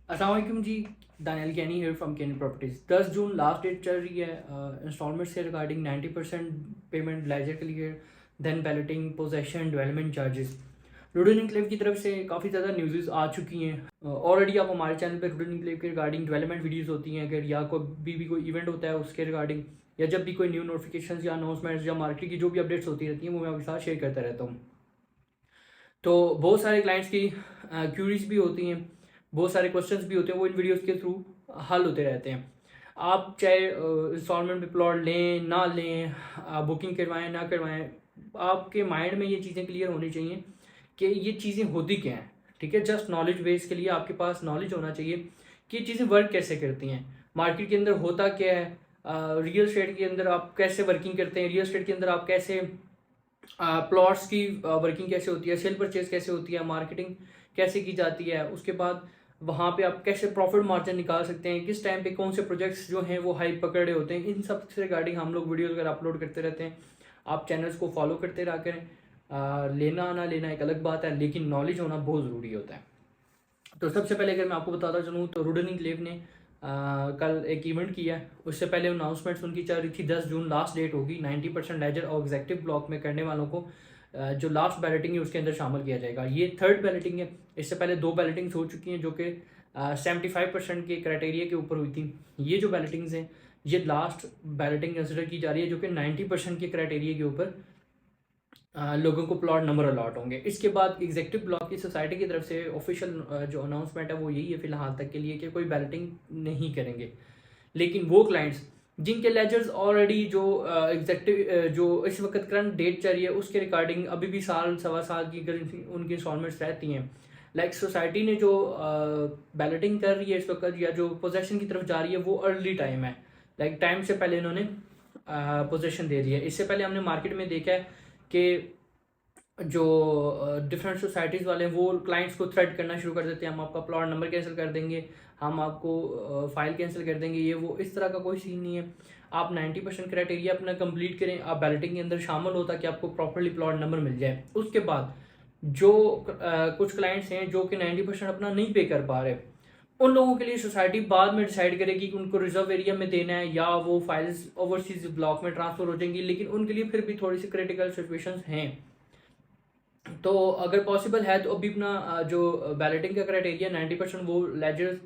अस्सलाम वालेकुम जी। Daniyal Kainy here from Kainy properties. 10 जून लास्ट डेट चल रही है इंस्टॉलमेंट से regarding 90% payment ledger clear, then balloting, possession, development charges. Rudn enclave की तरफ से काफ़ी ज़्यादा न्यूज़ आ चुकी हैं। ऑलरेडी आप हमारे चैनल पे रुडन इनक्लेव के रिगार्डिंग डेवलपमेंट वीडियोज़ होती हैं, अगर या कोई भी कोई इवेंट होता है उसके रिगार्डिंग, या जब भी कोई न्यू नोटिफिकेशन या अनाउंसमेंट्स या मार्केट की जो भी अपडेट्स होती रहती हैं वो मैं आपके साथ शेयर करता रहता हूँ। तो बहुत सारे क्लाइंट्स की क्यूरीज भी होती हैं, बहुत सारे क्वेश्चंस भी होते हैं, वो इन वीडियोस के थ्रू हल होते रहते हैं। आप चाहे इंस्टॉलमेंट पे प्लॉट लें ना लें, बुकिंग करवाएं ना करवाएं, आपके माइंड में ये चीज़ें क्लियर होनी चाहिए कि ये चीज़ें होती क्या हैं। ठीक है, जस्ट नॉलेज बेस के लिए आपके पास नॉलेज होना चाहिए कि ये चीज़ें वर्क कैसे करती हैं, मार्केट के अंदर होता क्या है, रियल एस्टेट के अंदर आप कैसे वर्किंग करते हैं, रियल एस्टेट के अंदर आप कैसे प्लॉट्स की वर्किंग कैसे होती है, सेल परचेज कैसे होती है, मार्केटिंग कैसे की जाती है, उसके बाद वहाँ पे आप कैसे प्रॉफिट मार्जिन निकाल सकते हैं, किस टाइम पे कौन से प्रोजेक्ट्स जो हैं वो हाइप पकड़ रहे होते हैं, इन सब से रिगार्डिंग हम लोग वीडियोस वगैरह अपलोड करते रहते हैं। आप चैनल्स को फॉलो करते रहा करें। लेना ना लेना एक अलग बात है, लेकिन नॉलेज होना बहुत ज़रूरी होता है। तो सबसे पहले अगर मैं आपको बताता चलूँ तो रुडन इनक्लेव ने कल एक इवेंट किया है। उससे पहले अनाउंसमेंट्स उनकी चल रही थी 10 जून लास्ट डेट होगी। 90% लेजर और एग्जेक्टिव ब्लॉक में करने वालों को जो लास्ट बैलेटिंग है उसके अंदर शामिल किया जाएगा। ये थर्ड बैलेटिंग है। इससे पहले 2 बैलेटिंग्स हो चुकी हैं जो कि 75% के क्राइटेरिया के ऊपर हुई थी। ये जो बैलेटिंग्स हैं ये लास्ट बैलेटिंग कंसिडर की जा रही है जो कि 90% के क्राइटेरिया के ऊपर लोगों को प्लॉट नंबर अलॉट होंगे। इसके बाद एग्जेक्टिव ब्लॉक की सोसाइटी की तरफ से ऑफिशियल जो अनाउंसमेंट है वो यही है फिलहाल तक के लिए कि कोई बैलेटिंग नहीं करेंगे। लेकिन वो क्लाइंट्स जिनके लेजर्स ऑलरेडी जो एग्जेक्टिव जो इस वक्त करंट डेट चल रही है उसके रिगार्डिंग अभी भी साल सवा साल की उनकी इंस्टॉलमेंट्स रहती हैं, लाइक सोसाइटी ने जो बैलेटिंग कर रही है इस वक्त या जो पोजेशन की तरफ जा रही है वो अर्ली टाइम है, लाइक टाइम से पहले इन्होंने पोजेशन दे दी है। इससे पहले हमने मार्केट में देखा है कि जो डिफरेंट सोसाइटीज़ वाले हैं वो क्लाइंट्स को थ्रेट करना शुरू कर देते हैं, हम आपका प्लॉट नंबर कैंसिल कर देंगे, हम आपको फाइल कैंसिल कर देंगे, ये वो। इस तरह का कोई सीन नहीं है। आप 90% क्राइटेरिया अपना कंप्लीट करें, आप बैलेटिंग के अंदर शामिल हो ताकि आपको प्रॉपरली प्लॉट नंबर मिल जाए। उसके बाद जो कुछ क्लाइंट्स हैं जो कि 90% अपना नहीं पे कर पा रहे, उन लोगों के लिए सोसाइटी बाद में डिसाइड करेगी कि उनको रिजर्व एरिया में देना है या वो फाइल्स ओवरसीज ब्लॉक में ट्रांसफर हो जाएंगी, लेकिन उनके लिए फिर भी थोड़ी सी क्रिटिकल सिचुएशंस हैं। तो अगर पॉसिबल है तो अभी अपना जो बैलेटिंग का क्राइटेरिया 90% वो लेजर्स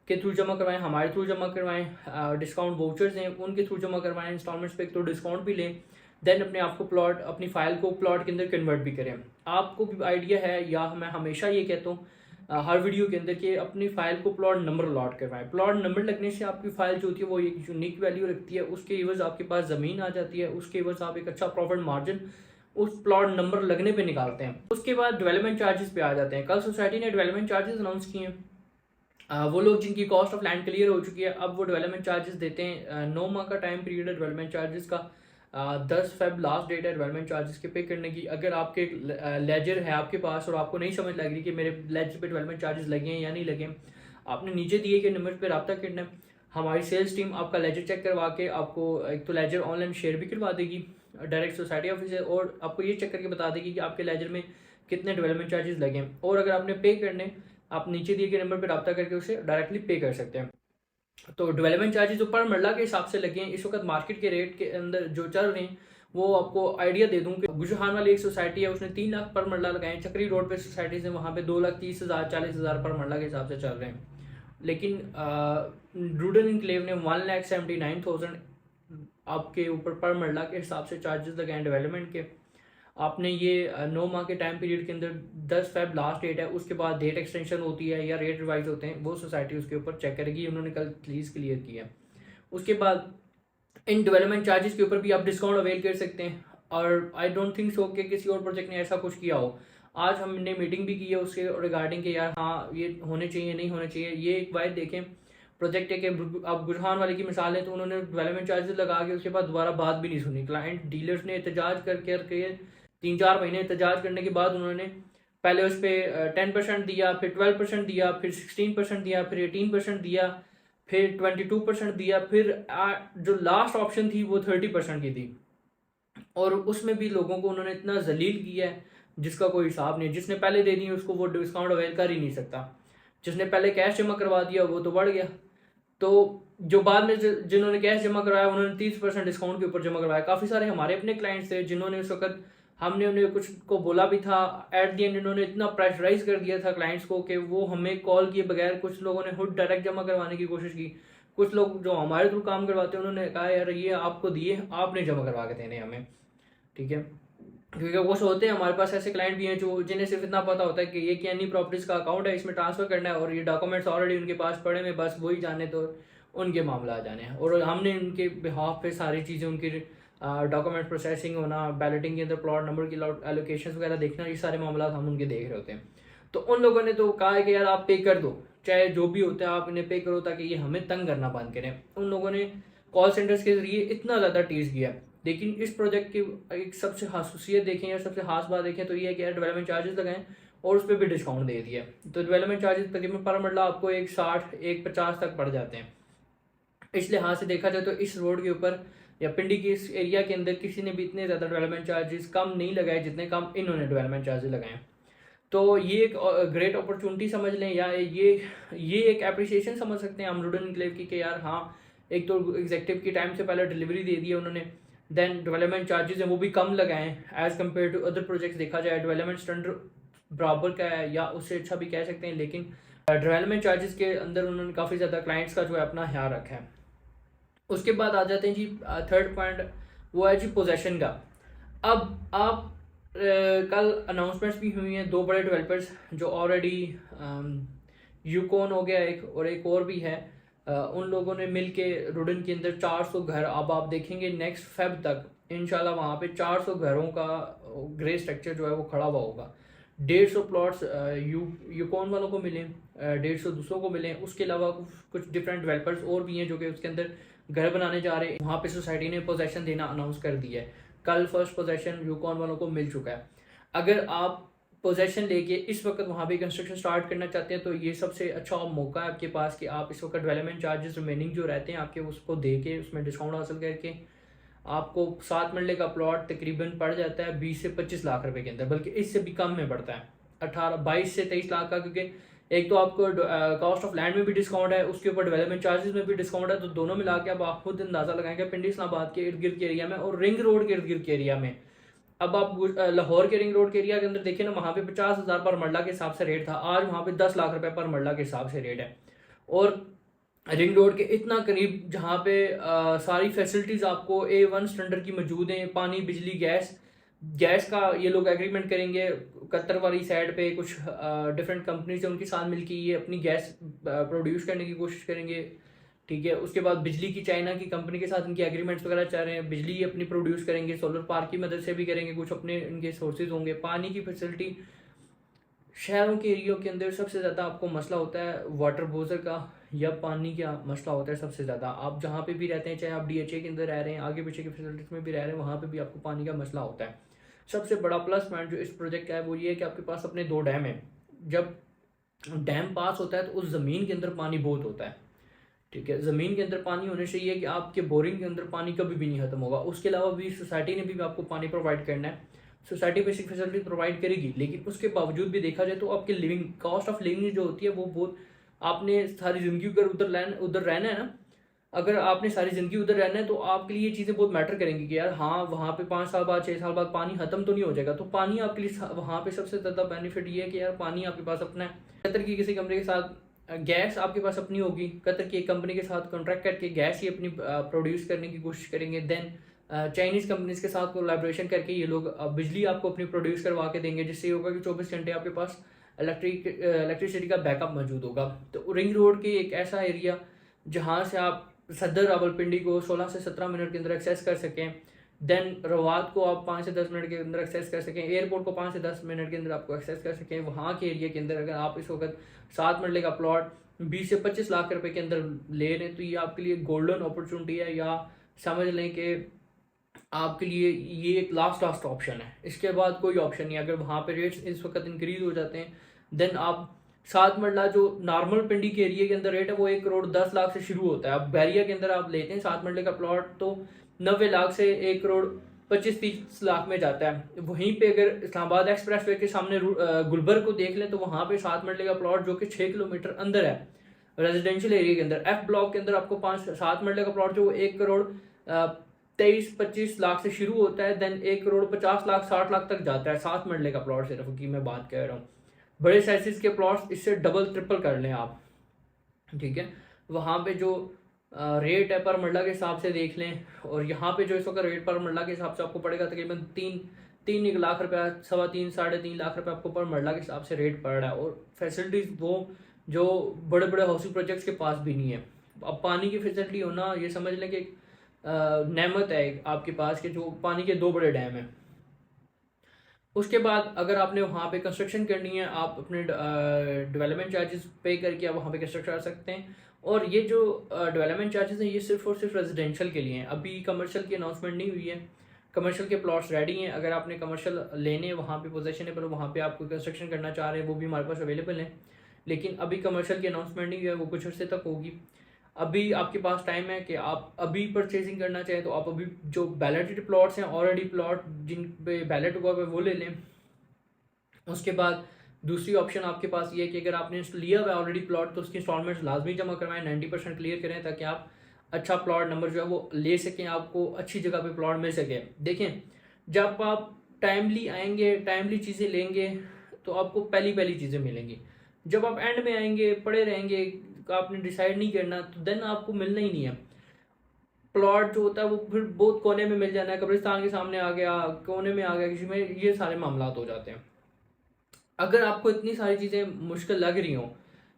के थ्रू जमा करवाएं, हमारे थ्रू जमा करवाएं, डिस्काउंट वाउचर्स हैं उनके थ्रू जमा करवाएं, इंस्टॉलमेंट्स पे तो डिस्काउंट भी लें, देन अपने आप को प्लॉट अपनी फाइल को प्लॉट के अंदर कन्वर्ट भी करें। आपको भी आइडिया है, या मैं हमेशा ये कहता हूँ हर वीडियो के अंदर कि अपनी फाइल को प्लॉट नंबर अलॉट करवाएं। प्लॉट नंबर लगने से आपकी फाइल जो होती है वो एक यूनिक वैल्यू रखती है, उसके एवज आपके पास ज़मीन आ जाती है, उसके एवज आप एक अच्छा प्रॉफिट मार्जिन उस प्लॉट नंबर लगने पे निकालते हैं। उसके बाद डेवलपमेंट चार्जेस पे आ जाते हैं। कल सोसाइटी ने डेवलपमेंट चार्जेस अनाउंस किए हैं। वो लोग जिनकी कॉस्ट ऑफ लैंड क्लियर हो चुकी है अब वो डेवलपमेंट चार्जेस देते हैं। 9 माह का टाइम पीरियड है डेवलपमेंट चार्जेस का। 10 फेब लास्ट डेट है डेवलपमेंट चार्जेस के पे करने की। अगर आपके लेजर है आपके पास और आपको नहीं समझ लग रही कि मेरे लेजर पे डेवलपमेंट चार्जेस लगे हैं या नहीं लगे, आपने नीचे दिए गए नंबर पर रब्ता करना है। हमारी सेल्स टीम आपका लेजर चेक करवा के आपको एक तो लेजर ऑनलाइन शेयर भी करवा देगी डायरेक्ट सोसाइटी ऑफिस से, और आपको ये चेक करके बता देगी कि आपके लेजर में कितने डेवलपमेंट चार्जेस लगे हैं। और अगर आपने पे करने, आप नीचे दिए गए नंबर पर रब्ता करके उसे डायरेक्टली पे कर सकते हैं। तो डेवलपमेंट चार्जेस जो पर मरला के हिसाब से लगे हैं इस वक्त मार्केट के रेट के अंदर जो चल रहे हैं वो आपको आइडिया दे दूं कि गुजहान वाली एक सोसाइटी है उसने 3 लाख पर मरला लगाए हैं। चक्री रोड पे सोसाइटीज है वहाँ पे 2,30,000 40,000 पर मरला के हिसाब से चल रहे हैं। लेकिन रूडन इनक्लेव ने 1,79,000 आपके ऊपर पर मरला के हिसाब से चार्जेस लगाए डेवलपमेंट के। आपने ये 9 माह के टाइम पीरियड के अंदर 10 फेब लास्ट डेट है, उसके बाद डेट एक्सटेंशन होती है या रेट रिवाइज होते हैं वो सोसाइटी उसके ऊपर चेक करेगी। उन्होंने कल प्लीज क्लियर किया। उसके बाद इन डेवलपमेंट चार्जेस के ऊपर भी आप डिस्काउंट अवेल कर सकते हैं। और आई डोंट थिंक सो कि किसी और प्रोजेक्ट ने ऐसा कुछ किया हो। आज हमने मीटिंग भी की है उसके रिगार्डिंग के, यार हाँ ये होने चाहिए नहीं होने चाहिए। ये एक बात देखें, प्रोजेक्ट है कि आप गुजरान वाले की मिसाल है तो उन्होंने डेवलपमेंट चार्जेस लगा के उसके बाद दोबारा बात भी नहीं सुनी। क्लाइंट डीलर्स ने एहतजाज करके 3-4 महीने एहतजाज करने के बाद उन्होंने पहले उस पर 10% दिया, फिर 12% दिया, फिर 16% दिया, फिर 18% दिया, फिर 22% दिया, फिर जो लास्ट ऑप्शन थी वो 30% की थी। और उसमें भी लोगों को उन्होंने इतना जलील किया है जिसका कोई हिसाब नहीं। जिसने पहले दे दी उसको वो डिस्काउंट अवेल कर ही नहीं सकता। जिसने पहले कैश जमा करवा दिया वो तो बढ़ गया, तो जो बाद में जिन्होंने कैश जमा करवाया उन्होंने 30% डिस्काउंट के ऊपर जमा करवाया। काफ़ी सारे हमारे अपने क्लाइंट्स थे जिन्होंने उस वक्त, हमने उन्हें कुछ को बोला भी था, एट दी एंड इन्होंने इतना प्रेशराइज कर दिया था क्लाइंट्स को कि वो हमें कॉल किए बगैर, कुछ लोगों ने खुद डायरेक्ट जमा करवाने की कोशिश की, कुछ लोग जो हमारे थ्रू काम करवाते हैं उन्होंने कहा यार ये आपको दिए, आपने जमा करवा के देने हमें, ठीक है। क्योंकि वो होते हैं हमारे पास ऐसे क्लाइंट भी हैं जो जिन्हें सिर्फ इतना पता होता है कि ये कैनी प्रॉपर्टीज का अकाउंट है, इसमें ट्रांसफर करना है और ये डॉक्यूमेंट्स ऑलरेडी उनके पास पड़े हैं, बस वही जाने तो उनके मामला आ जाने हैं। और हमने उनके बिहाफ पे सारी चीज़ें, उनकी डॉक्यूमेंट प्रोसेसिंग होना, बैलेटिंग के अंदर प्लॉट नंबर की एलोकेशन वगैरह देखना, ये सारे मामला हम उनके देख रहे होते हैं। तो उन लोगों ने तो कहा है कि यार आप पे कर दो, चाहे जो भी होता है आप इन्हें पे करो ताकि ये हमें तंग करना बंद करें। उन लोगों ने कॉल सेंटर्स के जरिए इतना ज़्यादा टीज किया। लेकिन इस प्रोजेक्ट की एक सबसे खासियत देखें या सबसे खास बात देखें तो ये है कि यार डेवलपमेंट चार्जेस लगाएं और उस पर भी डिस्काउंट दे दिया। तो डेवलपमेंट चार्जेस तकरीबन पर मरला आपको 160 150 तक पड़ जाते हैं। इस लिहाज से देखा जाए तो इस रोड के ऊपर या पिंडी के इस एरिया के अंदर किसी ने भी इतने ज़्यादा डेवलपमेंट चार्जेस कम नहीं लगाए जितने कम इन्होंने डेवलपमेंट चार्जेस लगाए। तो ये एक ग्रेट अपॉर्चुनिटी समझ लें या ये एक अप्रिसिएशन समझ सकते हैं हम रुडन इनक्लेव की कि यार हाँ, एक तो एग्जेक्टिव की टाइम से पहले डिलीवरी दे दी है उन्होंने, देन डेवलपमेंट चार्जेस हैं वो भी कम लगाए हैं as compared to other projects. देखा जाए डेवलपमेंट स्टैंडर्ड बराबर का है या उससे अच्छा भी कह सकते हैं, लेकिन डेवलपमेंट चार्जेस के अंदर उन्होंने काफ़ी ज़्यादा क्लाइंट्स का जो है अपना ख्याल रखा है। उसके बाद आ जाते हैं जी थर्ड पॉइंट, वो है जी पोजेशन का। अब आप कल अनाउंसमेंट्स भी हुई हैं, दो बड़े डेवलपर्स जो ऑलरेडी यूकॉन हो गया एक और एक और भी है, उन लोगों ने मिल के रुडन के अंदर 400 घर, अब आप देखेंगे नेक्स्ट फेब तक इंशाल्लाह वहाँ पे 400 घरों का ग्रे स्ट्रक्चर जो है वो खड़ा हुआ होगा। 150 प्लॉट्स यूकॉन वालों को मिले, 150 दूसरों को मिले। उसके अलावा कुछ डिफरेंट डेवलपर्स और भी हैं जो कि उसके अंदर घर बनाने जा रहे हैं। वहाँ पे सोसाइटी ने पोजेशन देना अनाउंस कर दिया है, कल फर्स्ट पोजेशन यूकॉन वालों को मिल चुका है। अगर आप पोजेशन लेके इस वक्त वहाँ पे कंस्ट्रक्शन स्टार्ट करना चाहते हैं तो ये सबसे अच्छा मौका है आपके पास कि आप इस वक्त डेवलपमेंट चार्जेस रिमेनिंग जो रहते हैं आपके उसको दे के उसमें डिस्काउंट हासिल करके आपको 7 मरले का प्लॉट तकरीबन पड़ जाता है 20 से 25 लाख रुपए के अंदर, बल्कि इससे भी कम में पड़ता है 22 से 23 लाख का। क्योंकि एक तो आपको कॉस्ट ऑफ लैंड में भी डिस्काउंट है, उसके ऊपर डेवलपमेंट चार्जेस में भी डिस्काउंट है, तो दोनों मिला के अब आप खुद अंदाजा लगाएंगे पिंडी इस्लामाबाद के इर्द गिर्द के एरिया में और रिंग रोड के इर्द गिर्द के एरिया में। अब आप लाहौर के रिंग रोड के एरिया के अंदर देखें ना, वहाँ पे 50,000 पर मरला के हिसाब से रेट था, आज वहाँ पे 10 लाख रुपए पर मरला के हिसाब से रेट है। और रिंग रोड के इतना करीब जहाँ पे सारी फैसिलिटीज़ आपको A1 स्टैंडर्ड की मौजूद हैं, पानी बिजली गैस का ये लोग एग्रीमेंट करेंगे। कतर वाली साइड पे कुछ डिफरेंट कंपनीज हैं, उनके साथ मिलकर ये अपनी गैस प्रोड्यूस करने की कोशिश करेंगे, ठीक है। उसके बाद बिजली की चाइना की कंपनी के साथ इनकी एग्रीमेंट्स वगैरह चल रहे हैं, बिजली अपनी प्रोड्यूस करेंगे, सोलर पार्क की मदद से भी करेंगे, कुछ अपने इनके सोर्सेज होंगे। पानी की फैसिलिटी शहरों के एरिया के अंदर सबसे ज़्यादा आपको मसला होता है वाटर बोजर का या पानी का मसला होता है सबसे ज़्यादा। आप जहाँ पे भी रहते हैं, चाहे आप DHA के अंदर रह रहे हैं, आगे पीछे की फैसिलिटीज़ में भी रह रहे हैं, वहाँ पे भी आपको पानी का मसला होता है। सबसे बड़ा प्लस पॉइंट जो इस प्रोजेक्ट का है वो ये है कि आपके पास अपने 2 डैम हैं। जब डैम पास होता है तो उस ज़मीन के अंदर पानी बहुत होता है, ठीक है। ज़मीन के अंदर पानी होने से ये कि आपके बोरिंग के अंदर पानी कभी भी नहीं खत्म होगा। उसके अलावा भी सोसाइटी ने भी आपको पानी प्रोवाइड करना है, सोसाइटी बेसिक फैसिलिटी प्रोवाइड करेगी, लेकिन उसके बावजूद भी देखा जाए तो आपकी लिविंग कॉस्ट ऑफ लिविंग जो होती है वो बहुत, आपने सारी ज़िंदगी अगर उधर रहना है ना, अगर आपने सारी ज़िंदगी उधर रहना है तो आपके लिए ये चीज़ें बहुत मैटर करेंगी कि यार हाँ, वहाँ पे 5 साल बाद 6 साल बाद पानी खत्म तो नहीं हो जाएगा। तो पानी आपके लिए वहाँ पे सबसे ज़्यादा बेनिफिट ये है कि यार पानी आपके पास अपना है। कतर की किसी कंपनी के साथ गैस आपके पास अपनी होगी, कतर की एक कंपनी के साथ कॉन्ट्रैक्ट करके गैस ही अपनी प्रोड्यूस करने की कोशिश करेंगे। देन चाइनीज़ कंपनीज के साथ कोलैबोरेशन करके ये लोग बिजली आपको अपनी प्रोड्यूस करवा के देंगे, जिससे ये होगा कि 24 घंटे आपके पास इलेक्ट्रिसिटी का बैकअप मौजूद होगा। तो रिंग रोड के एक ऐसा एरिया जहाँ से आप सदर रावलपिंडी को 16 से 17 मिनट के अंदर एक्सेस कर सकें, देन रवात को आप 5 से 10 मिनट के अंदर एक्सेस कर सकें, एयरपोर्ट को 5 से 10 मिनट के अंदर आपको एक्सेस कर सकें। वहाँ के एरिया के अंदर अगर आप इस वक्त 7 मरले का प्लॉट 20 से 25 लाख रुपए के अंदर ले लें तो ये आपके लिए गोल्डन अपॉर्चुनिटी है, या समझ लें कि आपके लिए ये एक लास्ट ऑप्शन है। इसके बाद कोई ऑप्शन नहीं। अगर वहाँ पे रेट्स इस वक्त इंक्रीज हो जाते हैं देन आप 7 मरला जो नॉर्मल पिंडी के एरिया के अंदर रेट है वो 1 करोड़ 10 लाख से शुरू होता है। अब बैरिया के अंदर आप लेते हैं 7 मरले का प्लॉट तो 90 लाख से 1 करोड़ 25-30 लाख में जाता है। वहीं पे अगर इस्लामाबाद एक्सप्रेस वे के सामने गुलबर्ग को देख लें तो वहाँ पे 7 मरले का प्लॉट जो कि 6 किलोमीटर अंदर है रेजिडेंशियल एरिया के अंदर, एफ ब्लॉक के अंदर आपको 5-7 मरले का प्लॉट जो 1 करोड़ 23-25 लाख से शुरू होता है, देन 1 करोड़ 50 लाख 60 लाख तक जाता है 7 मरले का प्लॉट सिर्फ की मैं बात कह रहा हूँ। बड़े साइजेस के प्लॉट्स इससे डबल ट्रिपल कर लें आप, ठीक है। वहाँ पे जो रेट है पर मरला के हिसाब से देख लें, और यहाँ पे जो इस वक्त रेट पर मरला के हिसाब से आपको पड़ेगा तकरीबन 3 लाख रुपया, 3.25-3.5 लाख रुपया आपको पर मरला के हिसाब से रेट पड़ रहा है। और फैसिलिटीज़ वो जो बड़े बड़े हाउसिंग प्रोजेक्ट्स के पास भी नहीं है। अब पानी की फैसिलिटी होना ये समझ लें कि नेमत है आपके पास के जो पानी के 2 बड़े डैम हैं। उसके बाद अगर आपने वहाँ पे कंस्ट्रक्शन करनी है, आप अपने डेवलपमेंट चार्जेस पे करके आप वहाँ पे कंस्ट्रक्ट कर सकते हैं। और ये जो डेवलपमेंट चार्जेस हैं ये सिर्फ और सिर्फ रेजिडेंशियल के लिए हैं, अभी कमर्शियल की अनाउंसमेंट नहीं हुई है। कमर्शियल के प्लॉट्स रेडी हैं, अगर आपने कमर्शियल लेने हैं वहाँ पे पोजेशनेबल वहाँ पे आप कंस्ट्रक्शन करना चाह रहे हैं वो भी हमारे पास अवेलेबल है, लेकिन अभी कमर्शियल की अनाउंसमेंट नहीं हुई है, वो कुछ अर्से तक होगी। अभी आपके पास टाइम है कि आप अभी परचेजिंग करना चाहें तो आप अभी जो बैलेटेड प्लॉट्स हैं, ऑलरेडी प्लॉट जिन पे बैलेट हुआ है वो ले लें। उसके बाद दूसरी ऑप्शन आपके पास ये है कि अगर आपने लिया हुआ है ऑलरेडी प्लॉट तो उसकी इंस्टॉलमेंट्स लाजमी जमा करवाएं, 90% क्लियर करें ताकि आप अच्छा प्लॉट नंबर जो है वो ले सकें, आपको अच्छी जगह पे प्लॉट मिल सके। देखें, जब आप टाइमली आएंगे, टाइमली चीज़ें लेंगे तो आपको पहली पहली चीज़ें मिलेंगी। जब आप एंड में आएंगे, पड़े रहेंगे, आपने डिसाइड नहीं करना तो देन आपको मिलना ही नहीं है। प्लॉट जो होता है वो फिर बहुत कोने में मिल जाना है, कब्रिस्तान के सामने आ गया, कोने में आ गया किसी में, ये सारे मामला हो जाते हैं। अगर आपको इतनी सारी चीज़ें मुश्किल लग रही हों,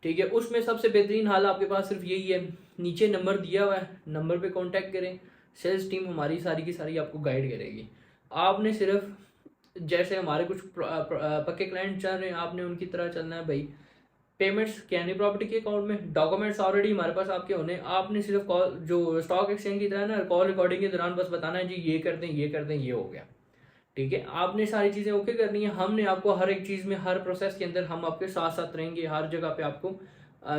ठीक है, उसमें सबसे बेहतरीन हाल आपके पास सिर्फ यही है, नीचे नंबर दिया हुआ है, नंबर पे कांटेक्ट करें, सेल्स टीम हमारी सारी की सारी आपको गाइड करेगी। आपने सिर्फ जैसे हमारे कुछ पक्के क्लाइंट चल रहे हैं, आपने उनकी तरह चलना है भाई। पेमेंट्स कैनी प्रॉपर्टी के अकाउंट में, डॉक्यूमेंट्स ऑलरेडी हमारे पास आपके होने, आपने सिर्फ कॉल जो स्टॉक एक्सचेंज की तरह ना कॉल रिकॉर्डिंग के दौरान बस बताना है जी ये कर दें, ये कर दें, ये हो गया, ठीक है। आपने सारी चीज़ें ओके करनी है, हमने आपको हर एक चीज़ में, हर प्रोसेस के अंदर हम आपके साथ साथ रहेंगे, हर जगह पे आपको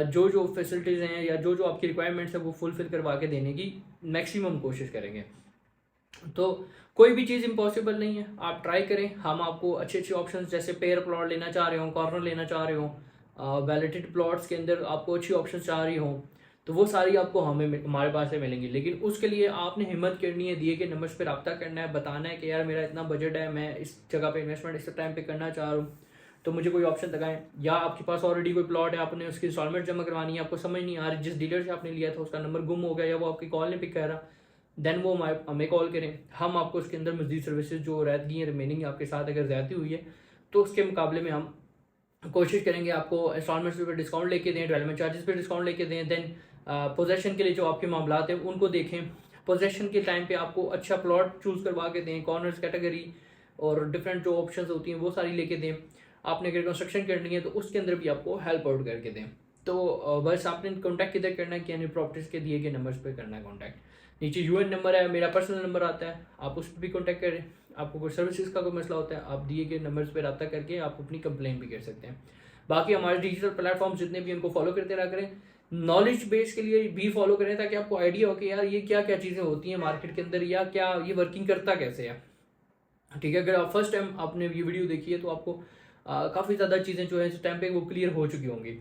जो जो फैसिलिटीज़ हैं या जो जो आपकी रिक्वायरमेंट्स है वो फुलफिल करवा के देने की मैक्सिमम कोशिश करेंगे। तो कोई भी चीज़ इम्पॉसिबल नहीं है, आप ट्राई करें। हम आपको अच्छे अच्छे ऑप्शन जैसे पेयर प्लॉट लेना चाह रहे हो, कॉर्नर लेना चाह रहे हो, वैलिडेटेड प्लॉट्स के अंदर आपको अच्छी ऑप्शन चाह रही हो तो वो सारी आपको हमारे पास से मिलेंगी। लेकिन उसके लिए आपने हिम्मत करनी है, दिए के नंबर्स पे रब्ता करना है, बताना है कि यार मेरा इतना बजट है, मैं इस जगह पे इन्वेस्टमेंट इस टाइम पे करना चाह रहा हूँ, तो मुझे कोई ऑप्शन लगाएं। या आपके पास ऑलरेडी कोई प्लॉट है, आपने उसकी इंस्टॉलमेंट जमा करवानी है, आपको समझ नहीं आ रही, जिस डीलर से आपने लिया था उसका नंबर गुम हो गया या वो आपकी कॉल नहीं पिक कर रहा, देन वो हमें कॉल करें, हम आपको उसके अंदर मज़ीद सर्विसेज जो रहती हैं रिमेनिंग आपके साथ अगर ज़्यादा हुई है तो उसके मुकाबले में हम कोशिश करेंगे आपको इंस्टॉलमेंट्स पे डिस्काउंट लेके दें, डेवलपमेंट चार्जेस पे डिस्काउंट लेके दें। देन पोजेशन के लिए जो आपके मामला हैं उनको देखें, पोजेशन के टाइम पे आपको अच्छा प्लॉट चूज़ करवा के दें, कॉर्नर्स कैटेगरी और डिफरेंट जो ऑप्शंस होती हैं वो सारी लेके दें। आपने अगर कंस्ट्रक्शन करनी है तो उसके अंदर भी आपको हेल्प आउट करके दें। तो बस आपने कॉन्टैक्ट किधर करना है, यानी प्रॉपर्टीज़ के दिए गए नंबर्स पर करना है कॉन्टैक्ट। नीचे यूएन नंबर है, मेरा पर्सनल नंबर आता है, आप उस पर भी कॉन्टैक्ट करें। आपको कोई सर्विसेज का कोई मसला होता है, आप दिए गए नंबर्स पर रब्ता करके आप अपनी कंप्लेन भी कर सकते हैं। बाकी हमारे डिजिटल प्लेटफॉर्म जितने भी उनको फॉलो करते रहा करें, नॉलेज बेस के लिए भी फॉलो करें ताकि आपको आइडिया हो कि यार ये क्या क्या चीज़ें होती हैं मार्केट के अंदर या क्या ये वर्किंग करता कैसे है, ठीक है। अगर आप फर्स्ट टाइम आपने ये वीडियो देखी है तो आपको काफ़ी ज़्यादा चीज़ें जो है इस टाइम पे वो क्लियर हो चुकी होंगी।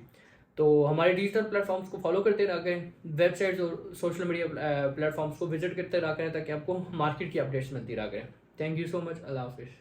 तो हमारे डिजिटल प्लेटफॉर्म्स को फॉलो करते रहा करें, वेबसाइट्स और सोशल मीडिया प्लेटफॉर्म्स को विजिट करते रहा करें ताकि आपको मार्केट की अपडेट्स मिलती रहा करें। थैंक यू सो मच, अल्लाह हाफिज़।